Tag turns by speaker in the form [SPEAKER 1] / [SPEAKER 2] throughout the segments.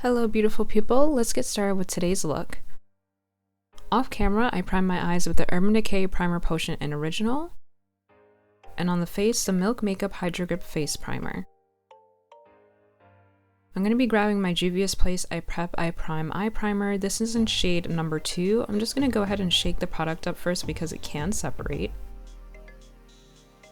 [SPEAKER 1] Hello beautiful people, let's get started with today's look. Off camera, I prime my eyes with the Urban Decay Primer Potion in Original, and on the face, the Milk Makeup Hydro Grip Face Primer. I'm going to be grabbing my Juvia's Place I Prep I Prime Eye Primer. This is in shade number 2. I'm just going to go ahead and shake the product up first because it can separate.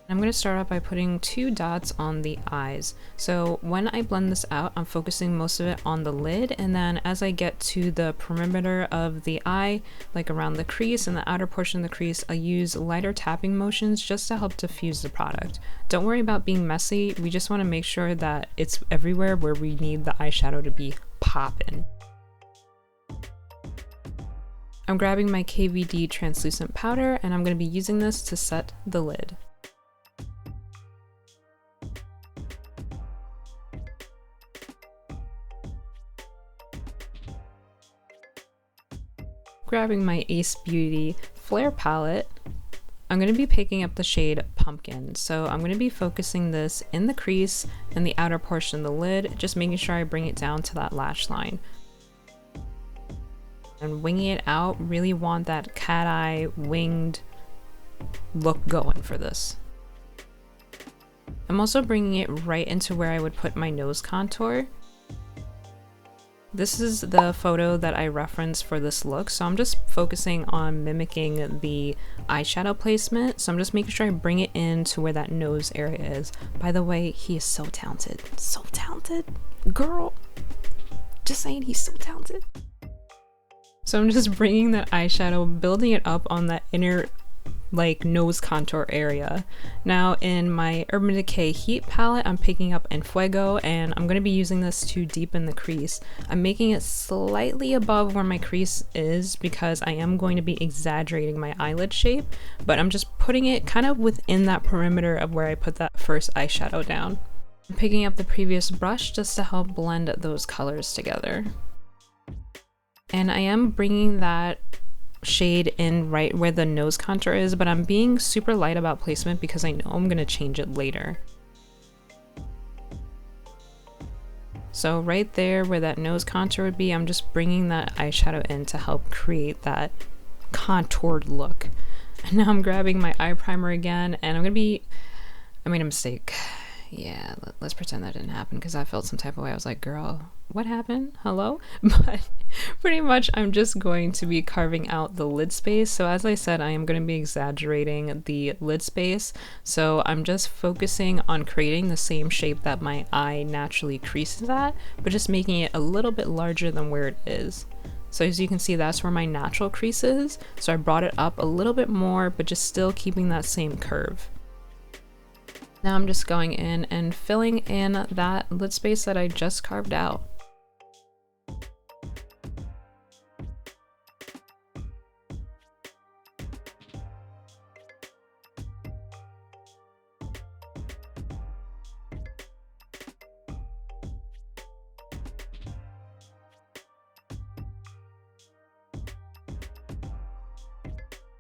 [SPEAKER 1] I'm going to start off by putting 2 dots on the eyes. So when I blend this out, I'm focusing most of it on the lid, and then as I get to the perimeter of the eye, like around the crease and the outer portion of the crease, I use lighter tapping motions just to help diffuse the product. Don't worry about being messy, we just want to make sure that it's everywhere where we need the eyeshadow to be poppin'. I'm grabbing my KVD translucent powder and I'm going to be using this to set the lid. Grabbing my Ace Beauty Flare palette, I'm going to be picking up the shade Pumpkin. So I'm going to be focusing this in the crease and the outer portion of the lid, just making sure I bring it down to that lash line. And winging it out, really want that cat eye winged look going for this. I'm also bringing it right into where I would put my nose contour. This is the photo that I referenced for this look, so I'm just focusing on mimicking the eyeshadow placement, so I'm just making sure I bring it into where that nose area is. By the way, he is so talented. So talented. Girl! Just saying, he's so talented. So I'm just bringing that eyeshadow, building it up on that inner like nose contour area. Now in my Urban Decay Heat palette, I'm picking up En Fuego and I'm going to be using this to deepen the crease. I'm making it slightly above where my crease is because I am going to be exaggerating my eyelid shape, but I'm just putting it kind of within that perimeter of where I put that first eyeshadow down. I'm picking up the previous brush just to help blend those colors together. And I am bringing that shade in right where the nose contour is, but I'm being super light about placement because I know I'm going to change it later. So right there where that nose contour would be, I'm just bringing that eyeshadow in to help create that contoured look. And now I'm grabbing my eye primer again, and I made a mistake. Yeah, let's pretend that didn't happen because I felt some type of way. I was like, girl, what happened? Hello? But pretty much I'm just going to be carving out the lid space. So as I said, I am going to be exaggerating the lid space. So I'm just focusing on creating the same shape that my eye naturally creases at, but just making it a little bit larger than where it is. So as you can see, that's where my natural crease is. So I brought it up a little bit more, but just still keeping that same curve. Now I'm just going in and filling in that lid space that I just carved out.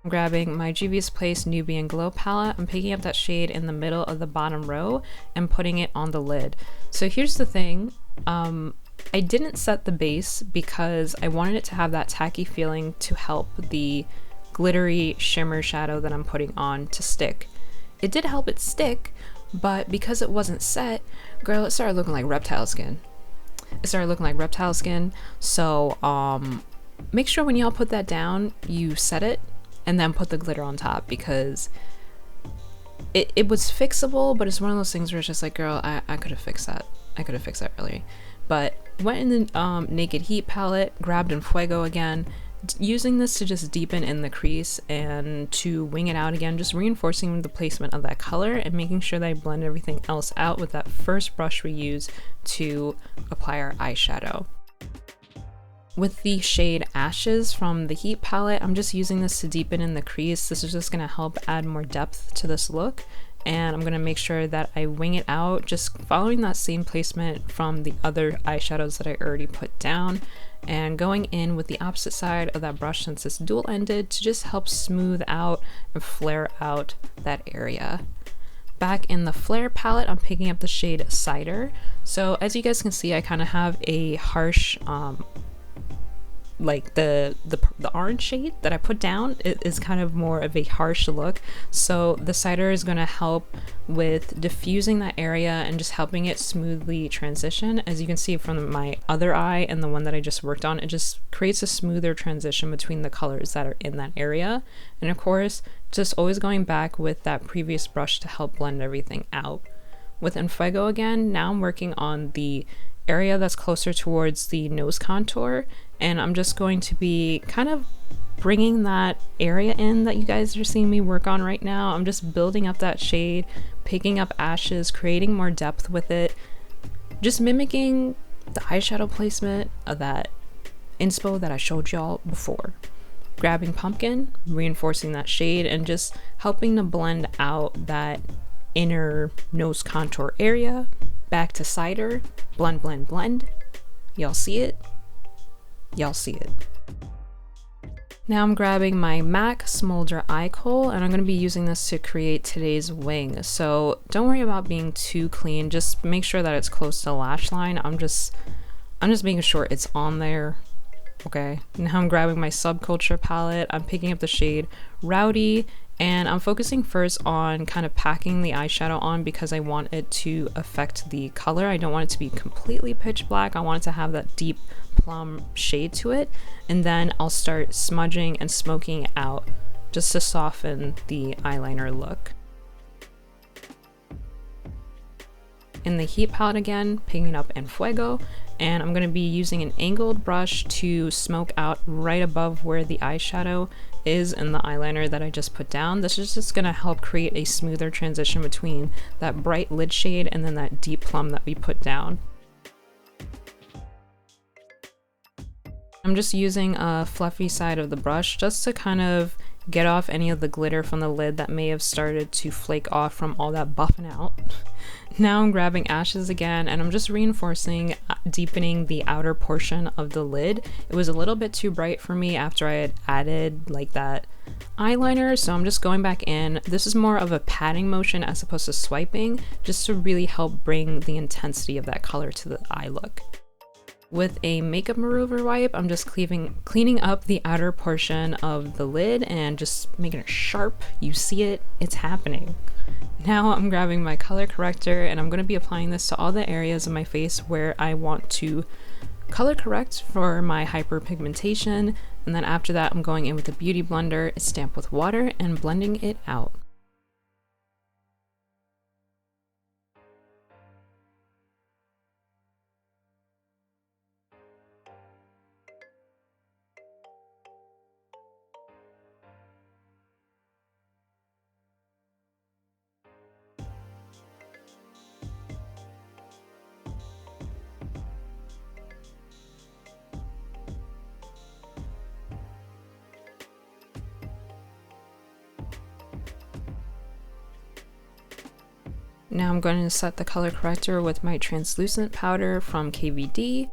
[SPEAKER 1] I'm grabbing my Juvia's Place Nubian Glow palette. I'm picking up that shade in the middle of the bottom row and putting it on the lid. So here's the thing, I didn't set the base because I wanted it to have that tacky feeling to help the glittery shimmer shadow that I'm putting on to stick. It did help it stick, but because it wasn't set, girl, it started looking like reptile skin. So make sure when y'all put that down, you set it and then put the glitter on top, because it was fixable, but it's one of those things where it's just like, girl, I could have fixed that. I could have fixed that earlier. But went in the Naked Heat palette, grabbed En Fuego again, using this to just deepen in the crease and to wing it out again, just reinforcing the placement of that color and making sure that I blend everything else out with that first brush we use to apply our eyeshadow. With the shade Ashes from the Heat palette, I'm just using this to deepen in the crease. This is just going to help add more depth to this look, and I'm going to make sure that I wing it out, just following that same placement from the other eyeshadows that I already put down, and going in with the opposite side of that brush since it's dual-ended to just help smooth out and flare out that area. Back in the Flare palette, I'm picking up the shade Cider. So as you guys can see, I kind of have a harsh like the orange shade that I put down is kind of more of a harsh look, so the cider is going to help with diffusing that area and just helping it smoothly transition. As you can see from my other eye and the one that I just worked on, it just creates a smoother transition between the colors that are in that area. And of course, just always going back with that previous brush to help blend everything out. With Enfuego again, now I'm working on the area that's closer towards the nose contour, and I'm just going to be kind of bringing that area in that you guys are seeing me work on right now. I'm just building up that shade, picking up ashes, creating more depth with it, just mimicking the eyeshadow placement of that inspo that I showed y'all before. Grabbing pumpkin, reinforcing that shade, and just helping to blend out that inner nose contour area. Back to cider, blend, blend, blend. Y'all see it? Y'all see it. Now I'm grabbing my MAC Smolder Eye Kohl, and I'm going to be using this to create today's wing. So don't worry about being too clean, just make sure that it's close to the lash line. I'm just making sure it's on there. Okay, now I'm grabbing my Subculture palette. I'm picking up the shade Rowdy, and I'm focusing first on kind of packing the eyeshadow on because I want it to affect the color. I don't want it to be completely pitch black. I want it to have that deep plum shade to it, and then I'll start smudging and smoking it out just to soften the eyeliner look. In the Heat palette again, picking up Enfuego, and I'm going to be using an angled brush to smoke out right above where the eyeshadow is in the eyeliner that I just put down. This is just going to help create a smoother transition between that bright lid shade and then that deep plum that we put down. I'm just using a fluffy side of the brush just to kind of get off any of the glitter from the lid that may have started to flake off from all that buffing out. Now I'm grabbing ashes again, and I'm just reinforcing, deepening the outer portion of the lid. It was a little bit too bright for me after I had added like that eyeliner, so I'm just going back in. This is more of a patting motion as opposed to swiping, just to really help bring the intensity of that color to the eye look. With a makeup remover wipe, I'm just cleaning up the outer portion of the lid and just making it sharp. You see it, it's happening. Now I'm grabbing my color corrector, and I'm going to be applying this to all the areas of my face where I want to color correct for my hyperpigmentation, and then after that I'm going in with a beauty blender, it's damp with water, and blending it out. Now I'm going to set the color corrector with my translucent powder from KVD.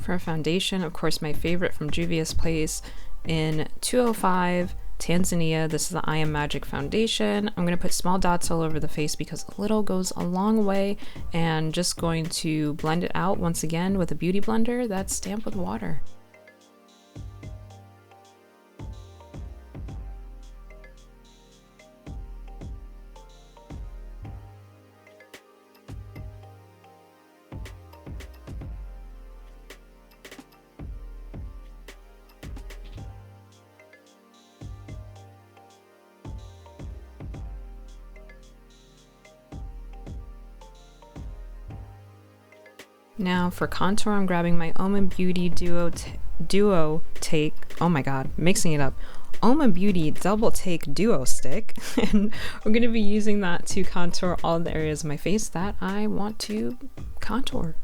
[SPEAKER 1] For a foundation, of course, my favorite from Juvia's Place in 205 Tanzania. This is the I Am Magic foundation. I'm going to put small dots all over the face because a little goes a long way, and just going to blend it out once again with a beauty blender that's damp with water. Now for contour, I'm grabbing my Oma Beauty Duo Take, oh my god, mixing it up, Oma Beauty Double Take Duo Stick, and we're going to be using that to contour all the areas of my face that I want to contour.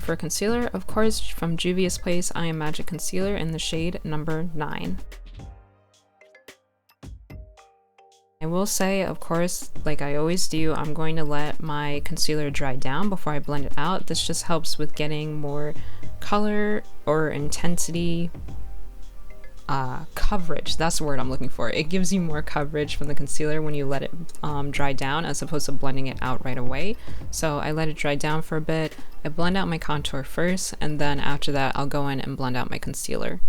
[SPEAKER 1] for concealer, of course, from Juvia's Place, I Am Magic Concealer in the shade number 9. I will say, of course, like I always do, I'm going to let my concealer dry down before I blend it out. This just helps with getting more color or intensity, coverage. That's the word I'm looking for. It gives you more coverage from the concealer when you let it dry down as opposed to blending it out right away. So I let it dry down for a bit. I blend out my contour first, and then after that I'll go in and blend out my concealer.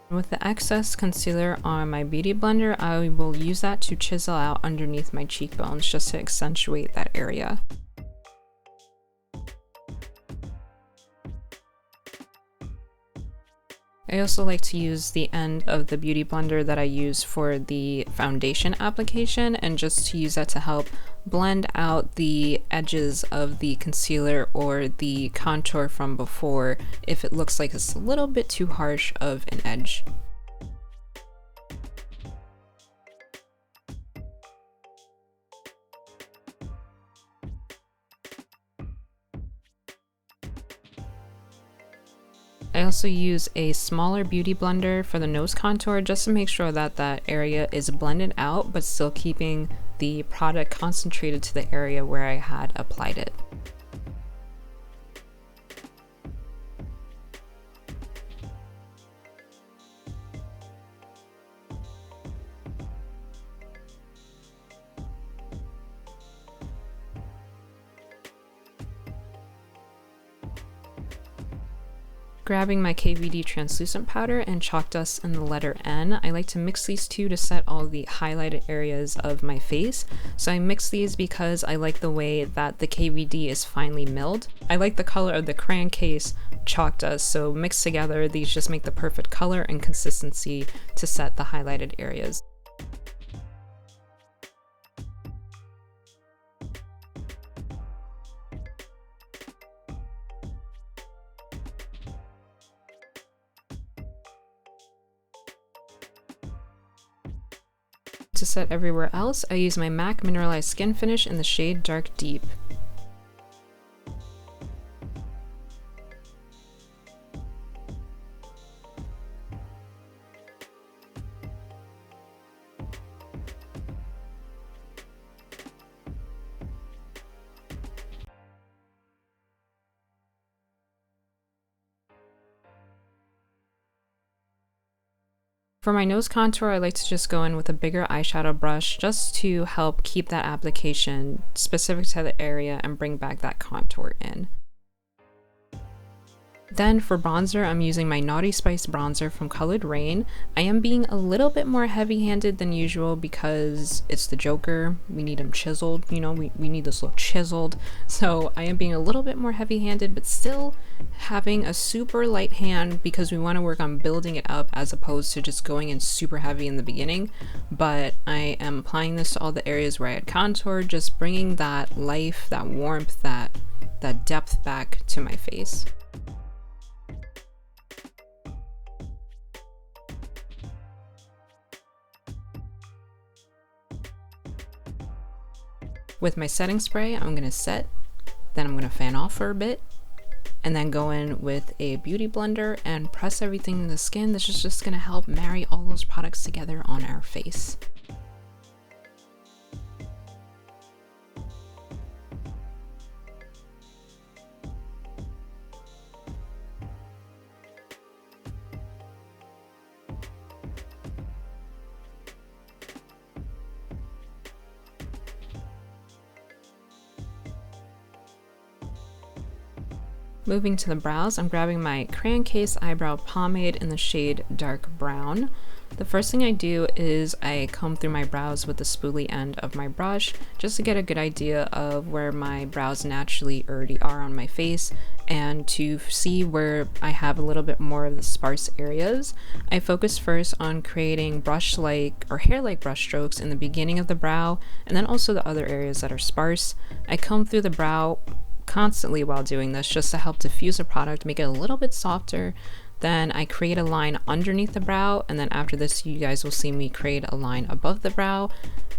[SPEAKER 1] With the excess concealer on my beauty blender, I will use that to chisel out underneath my cheekbones just to accentuate that area. I also like to use the end of the beauty blender that I use for the foundation application, and just to use that to help blend out the edges of the concealer or the contour from before if it looks like it's a little bit too harsh of an edge. I also use a smaller beauty blender for the nose contour just to make sure that that area is blended out but still keeping the product concentrated to the area where I had applied it. Grabbing my KVD translucent powder and chalk dust in the letter N, I like to mix these two to set all the highlighted areas of my face. So I mix these because I like the way that the KVD is finely milled. I like the color of the crayon case chalk dust, so mixed together these just make the perfect color and consistency to set the highlighted areas. To set everywhere else, I use my MAC Mineralized Skin Finish in the shade Dark Deep. For my nose contour, I like to just go in with a bigger eyeshadow brush just to help keep that application specific to the area and bring back that contour in. Then for bronzer, I'm using my Naughty Spice bronzer from colored Raine. I am being a little bit more heavy-handed than usual because it's the Joker. We need him chiseled, you know, we need this look chiseled. So I am being a little bit more heavy-handed, but still having a super light hand because we want to work on building it up as opposed to just going in super heavy in the beginning. But I am applying this to all the areas where I had contour, just bringing that life, that warmth, that depth back to my face. With my setting spray, I'm going to set, then I'm going to fan off for a bit, and then go in with a beauty blender and press everything in the skin. This is just going to help marry all those products together on our face. Moving to the brows, I'm grabbing my Crayon Case Eyebrow Pomade in the shade Dark Brown. The first thing I do is I comb through my brows with the spoolie end of my brush just to get a good idea of where my brows naturally already are on my face And to see where I have a little bit more of the sparse areas, I focus first on creating brush-like or hair-like brush strokes in the beginning of the brow, and then also the other areas that are sparse. I comb through the brow constantly while doing this just to help diffuse the product, make it a little bit softer. Then I create a line underneath the brow, and then after this you guys will see me create a line above the brow,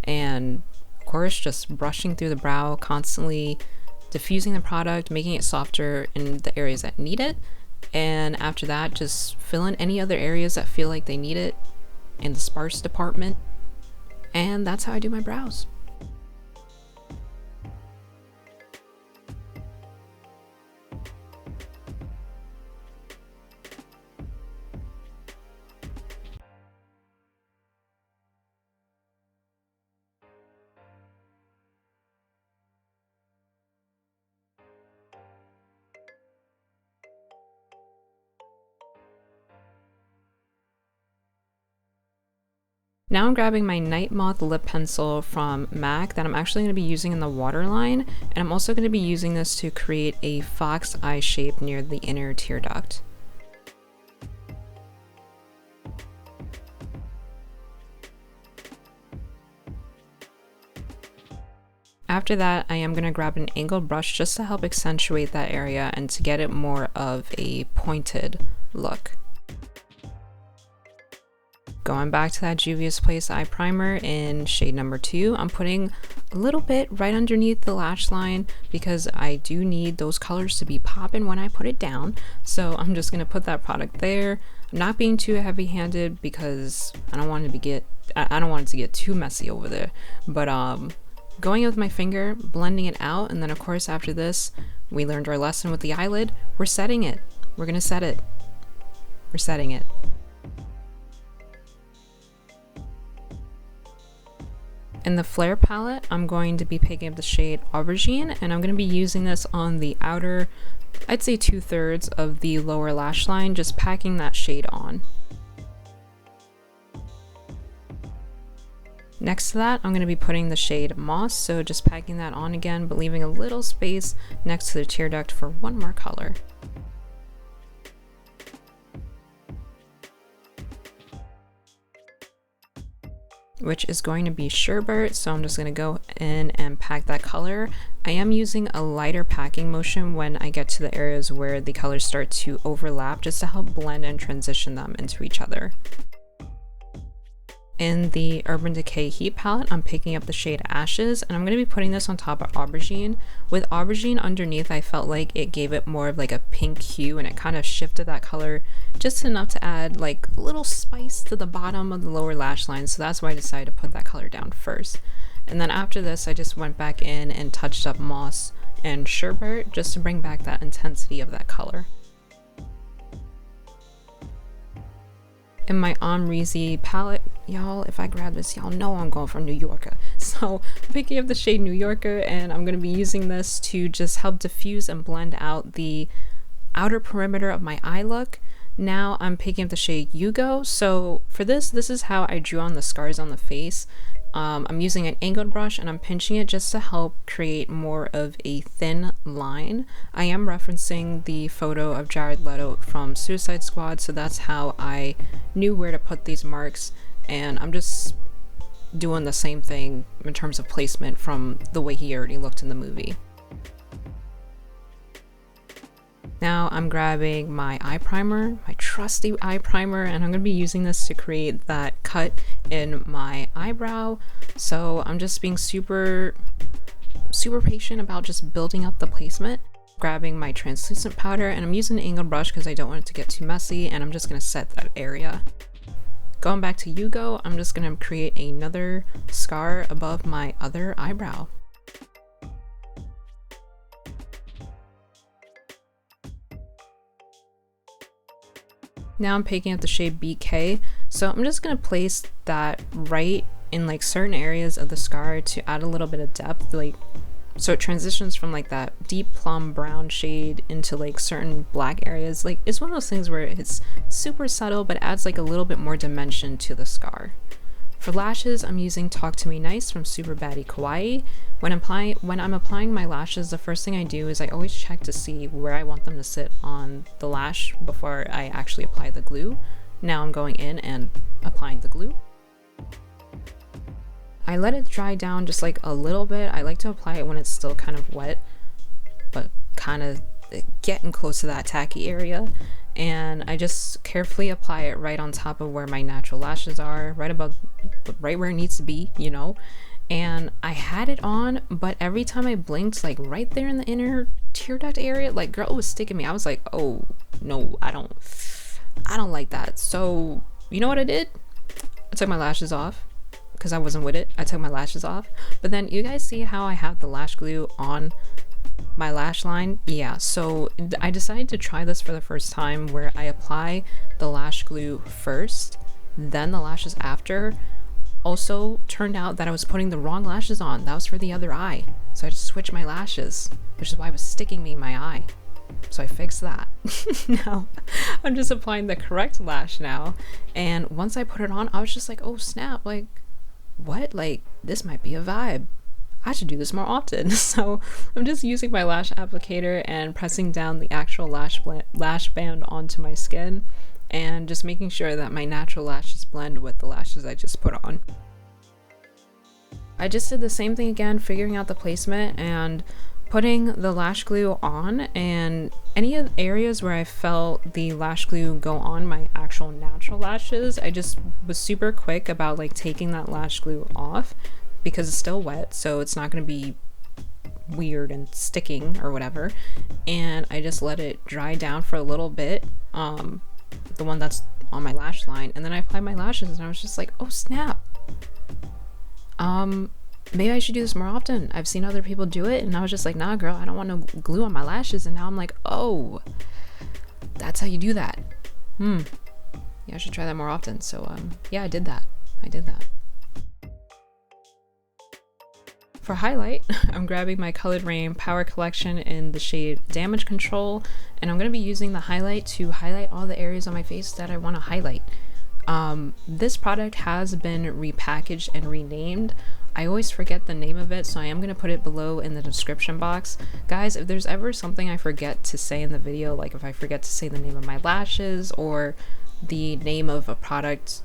[SPEAKER 1] and of course just brushing through the brow, constantly diffusing the product, making it softer in the areas that need it. And after that, just fill in any other areas that feel like they need it in the sparse department. And that's how I do my brows. Now I'm grabbing my Night Moth lip pencil from MAC that I'm actually going to be using in the waterline, and I'm also going to be using this to create a fox eye shape near the inner tear duct. After that, I am going to grab an angled brush just to help accentuate that area and to get it more of a pointed look. Going back to that Juvia's Place eye primer in shade number 2, I'm putting a little bit right underneath the lash line because I do need those colors to be popping when I put it down. So I'm just going to put that product there. I'm not being too heavy-handed because I don't want it to get too messy over there. But going with my finger, blending it out, and then of course after this, we learned our lesson with the eyelid. We're setting it. We're going to set it. We're setting it. In the Flare palette, I'm going to be picking up the shade Aubergine, and I'm going to be using this on the outer, I'd say 2/3 of the lower lash line, just packing that shade on. Next to that, I'm going to be putting the shade Moss, so just packing that on again, but leaving a little space next to the tear duct for one more color. Which is going to be Sherbert, so I'm just going to go in and pack that color. I am using a lighter packing motion when I get to the areas where the colors start to overlap, just to help blend and transition them into each other. In the Urban Decay Heat palette, I'm picking up the shade Ashes, and I'm going to be putting this on top of Aubergine. With Aubergine underneath, I felt like it gave it more of like a pink hue, and it kind of shifted that color just enough to add like a little spice to the bottom of the lower lash line, so that's why I decided to put that color down first. And then after this, I just went back in and touched up Moss and Sherbert just to bring back that intensity of that color. In my Amrezy palette, y'all, if I grab this, y'all know I'm going for New Yorker. So I'm picking up the shade New Yorker, and I'm going to be using this to just help diffuse and blend out the outer perimeter of my eye look. Now I'm picking up the shade Yugo. So for this is how I drew on the scars on the face. I'm using an angled brush and I'm pinching it just to help create more of a thin line. I am referencing the photo of Jared Leto from Suicide Squad, so that's how I knew where to put these marks, and I'm just doing the same thing in terms of placement from the way he already looked in the movie. Now I'm grabbing my eye primer, my trusty eye primer, and I'm going to be using this to create that cut in my eyebrow. So I'm just being super patient about just building up the placement. Grabbing my translucent powder, and I'm using an angled brush because I don't want it to get too messy, and I'm just going to set that area. Going back to Yugo, I'm just going to create another scar above my other eyebrow. Now I'm picking up the shade BK, so I'm just going to place that right in like certain areas of the scar to add a little bit of depth, like so it transitions from like that deep plum brown shade into like certain black areas. Like it's one of those things where it's super subtle but adds like a little bit more dimension to the scar. For lashes, I'm using Talk to Me Nice from Super Baddie Kawaii. When I'm applying my lashes, the first thing I do is I always check to see where I want them to sit on the lash before I actually apply the glue. Now I'm going in and applying the glue. I let it dry down just like a little bit. I like to apply it when it's still kind of wet, but kind of getting close to that tacky area. And I just carefully apply it right on top of where my natural lashes are, right where it needs to be, you know. And I had it on, but every time I blinked, like right there in the inner tear duct area, like girl, it was sticking me. I was like, oh no, I don't like that. So you know what I did? I took my lashes off because I wasn't with it. I took my lashes off, but then you guys see how I have the lash glue on my lash line? Yeah, so I decided to try this for the first time where I apply the lash glue first, then the lashes after. Also turned out that I was putting the wrong lashes on. That was for the other eye. So I just switched my lashes, which is why it was sticking me in my eye. So I fixed that. Now I'm just applying the correct lash now. And once I put it on, I was just like, oh snap, like what? Like this might be a vibe. I should do this more often. So I'm just using my lash applicator and pressing down the actual lash band onto my skin and just making sure that my natural lashes blend with the lashes I just put on. I just did the same thing again, figuring out the placement and putting the lash glue on, and any of the areas where I felt the lash glue go on my actual natural lashes, I just was super quick about like taking that lash glue off because it's still wet, so it's not going to be weird and sticking or whatever. And I just let it dry down for a little bit, the one that's on my lash line, and then I applied my lashes and I was just like, oh snap, maybe I should do this more often. I've seen other people do it and I was just like, nah girl, I don't want no glue on my lashes. And now I'm like, oh, that's how you do that. Yeah, I should try that more often. So yeah, I did that. For highlight, I'm grabbing my Colored Raine Power Collection in the shade Damage Control, and I'm going to be using the highlight to highlight all the areas on my face that I want to highlight. This product has been repackaged and renamed. I always forget the name of it, so I am going to put it below in the description box. Guys, if there's ever something I forget to say in the video, like if I forget to say the name of my lashes or the name of a product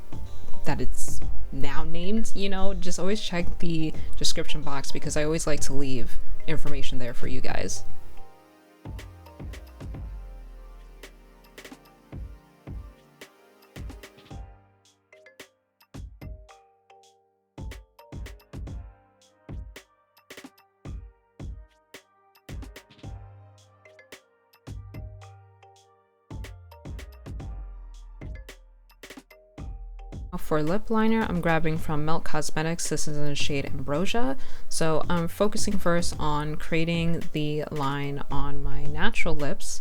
[SPEAKER 1] that it's now named, you know, just always check the description box because I always like to leave information there for you guys. For lip liner, I'm grabbing from Melt Cosmetics. This is in the shade Ambrosia. So I'm focusing first on creating the line on my natural lips.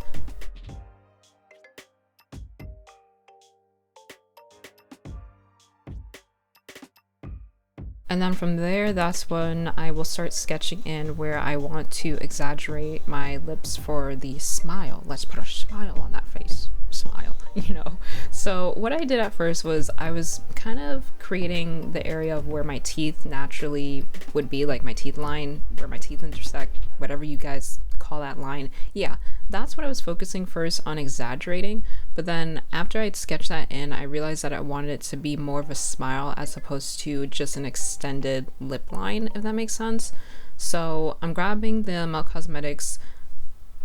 [SPEAKER 1] And then from there, that's when I will start sketching in where I want to exaggerate my lips for the smile. Let's put a smile on that face. Smile, you know. So what I did at first was I was kind of creating the area of where my teeth naturally would be, like my teeth line, where my teeth intersect, whatever you guys call that line. Yeah, that's what I was focusing first on exaggerating. But then after I'd sketched that in, I realized that I wanted it to be more of a smile as opposed to just an extended lip line, if that makes sense. So I'm grabbing the Melt Cosmetics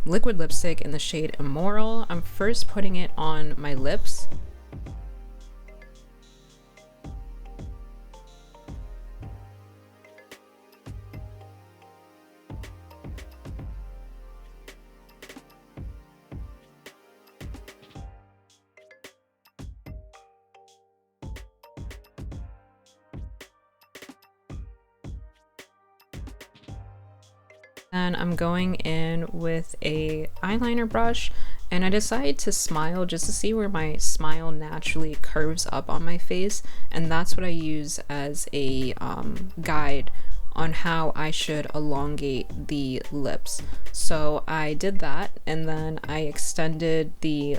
[SPEAKER 1] liquid lipstick in the shade Immoral. I'm first putting it on my lips. And I'm going in with a eyeliner brush, and I decided to smile just to see where my smile naturally curves up on my face, and that's what I use as a guide on how I should elongate the lips. So I did that, and then I extended the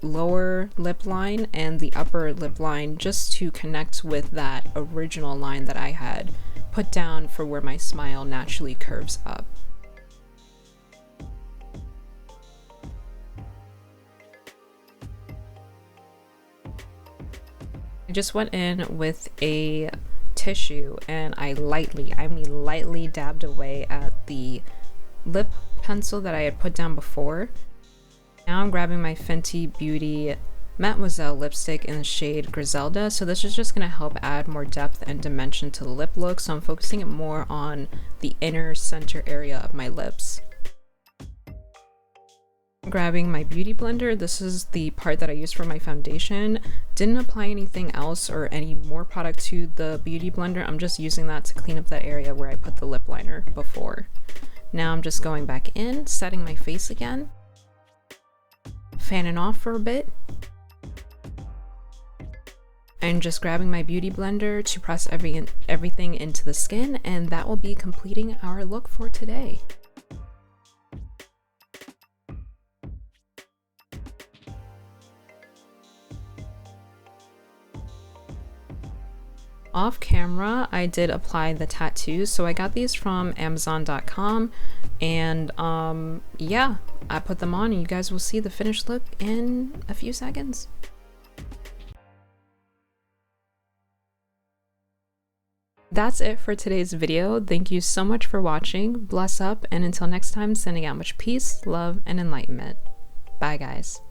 [SPEAKER 1] lower lip line and the upper lip line just to connect with that original line that I had put down for where my smile naturally curves up. I just went in with a tissue and I mean lightly dabbed away at the lip pencil that I had put down before. Now I'm grabbing my Fenty Beauty Mademoiselle lipstick in the shade Griselda. So this is just going to help add more depth and dimension to the lip look. So I'm focusing it more on the inner center area of my lips. Grabbing my beauty blender. This is the part that I used for my foundation. Didn't apply anything else or any more product to the beauty blender. I'm just using that to clean up that area where I put the lip liner before. Now I'm just going back in, setting my face again, fanning off for a bit, and just grabbing my beauty blender to press everything into the skin, and that will be completing our look for today. Off camera, I did apply the tattoos. So I got these from Amazon.com, and yeah, I put them on and you guys will see the finished look in a few seconds. That's it for today's video. Thank you so much for watching. Bless up, and until next time, sending out much peace, love, and enlightenment. Bye guys.